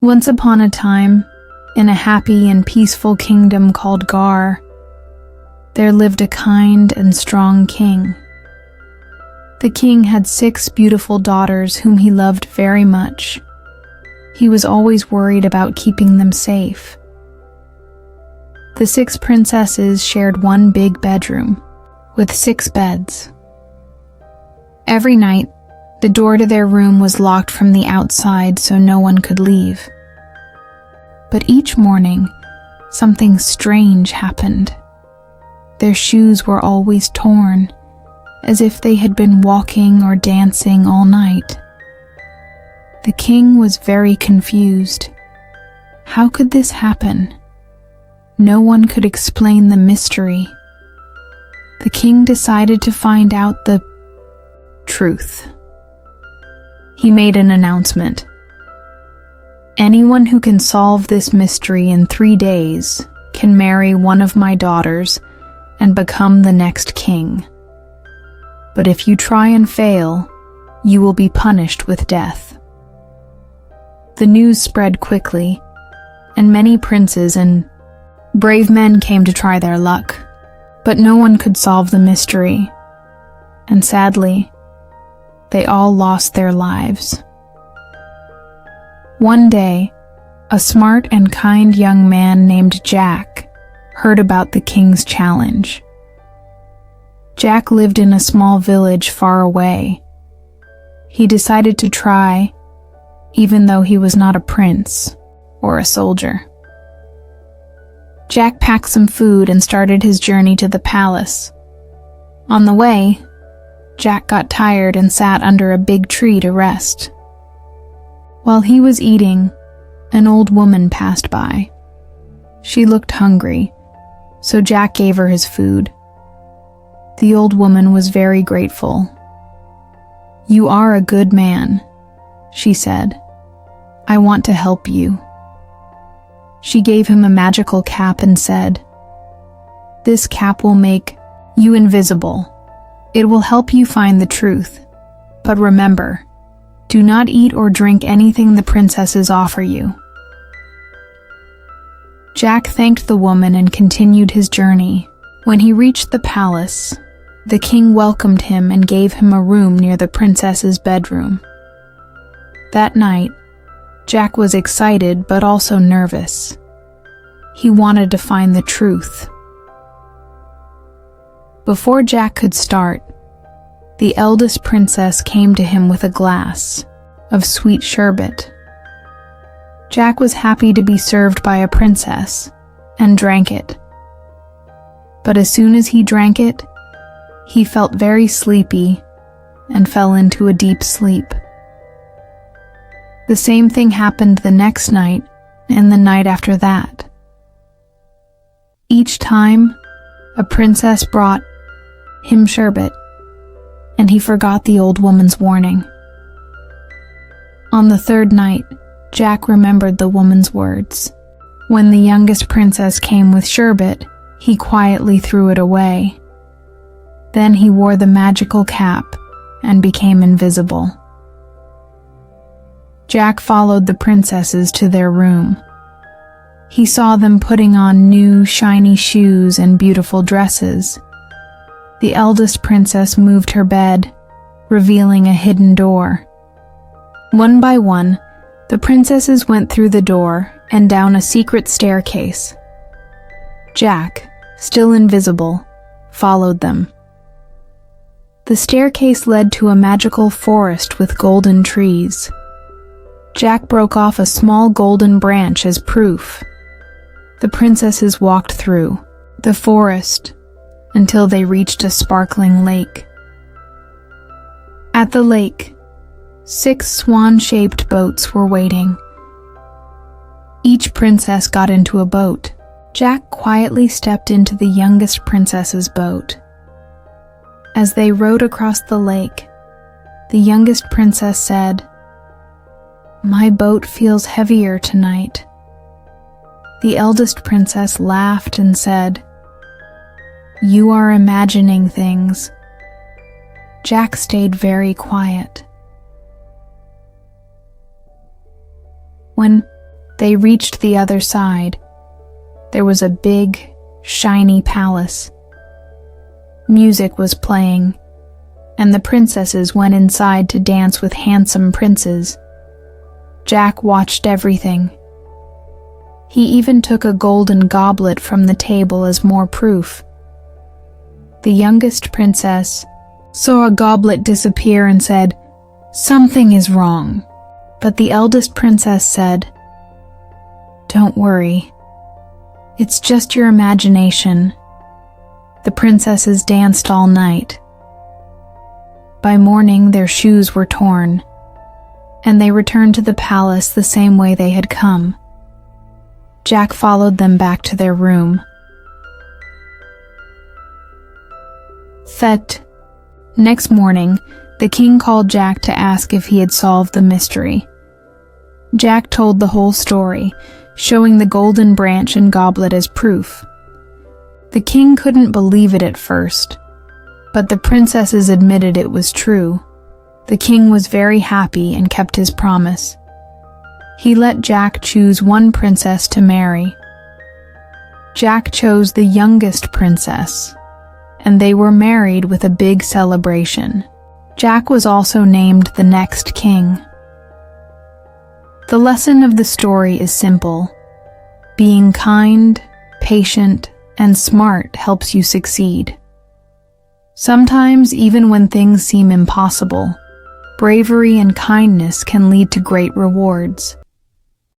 Once upon a time, in a happy and peaceful kingdom called Gar, there lived a kind and strong king. The king had 6 beautiful daughters whom he loved very much. He was always worried about keeping them safe. The 6 princesses shared one big bedroom, with 6 beds. Every night, the door to their room was locked from the outside so no one could leave. But each morning, something strange happened. Their shoes were always torn, as if they had been walking or dancing all night. The king was very confused. How could this happen? No one could explain the mystery. The king decided to find out the truth. He made an announcement. Anyone who can solve this mystery in 3 days can marry one of my daughters and become the next king. But if you try and fail, you will be punished with death. The news spread quickly, and many princes and brave men came to try their luck, but no one could solve the mystery, and sadly, they all lost their lives. One day, a smart and kind young man named Jack heard about the king's challenge. Jack lived in a small village far away. He decided to try, even though he was not a prince or a soldier. Jack packed some food and started his journey to the palace. On the way, Jack got tired and sat under a big tree to rest. While he was eating, an old woman passed by. She looked hungry, so Jack gave her his food. The old woman was very grateful. "You are a good man," she said. "I want to help you." She gave him a magical cap and said, "This cap will make you invisible. It will help you find the truth. But remember, do not eat or drink anything the princesses offer you." Jack thanked the woman and continued his journey. When he reached the palace, the king welcomed him and gave him a room near the princess's bedroom. That night, Jack was excited but also nervous. He wanted to find the truth. Before Jack could start, the eldest princess came to him with a glass of sweet sherbet. Jack was happy to be served by a princess and drank it. But as soon as he drank it, he felt very sleepy and fell into a deep sleep. The same thing happened the next night and the night after that. Each time, a princess brought him sherbet, and he forgot the old woman's warning. On the 3rd night, Jack remembered the woman's words. When the youngest princess came with sherbet, he quietly threw it away. Then he wore the magical cap and became invisible. Jack followed the princesses to their room. He saw them putting on new, shiny shoes and beautiful dresses. The eldest princess moved her bed, revealing a hidden door. One by one, the princesses went through the door and down a secret staircase. Jack, still invisible, followed them. The staircase led to a magical forest with golden trees. Jack broke off a small golden branch as proof. The princesses walked through the forest until they reached a sparkling lake. At the lake, 6 swan-shaped boats were waiting. Each princess got into a boat. Jack quietly stepped into the youngest princess's boat. As they rowed across the lake, the youngest princess said, "My boat feels heavier tonight." The eldest princess laughed and said, "You are imagining things." Jack stayed very quiet. When They reached the other side. There was a big, shiny palace. Music was playing, and the princesses went inside to dance with handsome princes. Jack watched everything. He even took a golden goblet from the table as more proof. The youngest princess saw a goblet disappear and said, "Something is wrong." But the eldest princess said, "Don't worry. It's just your imagination." The princesses danced all night. By morning, their shoes were torn, and they returned to the palace the same way they had come. Jack followed them back to their room. Next morning, the king called Jack to ask if he had solved the mystery. Jack told the whole story, showing the golden branch and goblet as proof. The king couldn't believe it at first, but the princesses admitted it was true. The king was very happy and kept his promise. He let Jack choose one princess to marry. Jack chose the youngest princess, and they were married with a big celebration. Jack was also named the next king. The lesson of the story is simple. Being kind, patient, and smart helps you succeed. Sometimes, even when things seem impossible, bravery and kindness can lead to great rewards.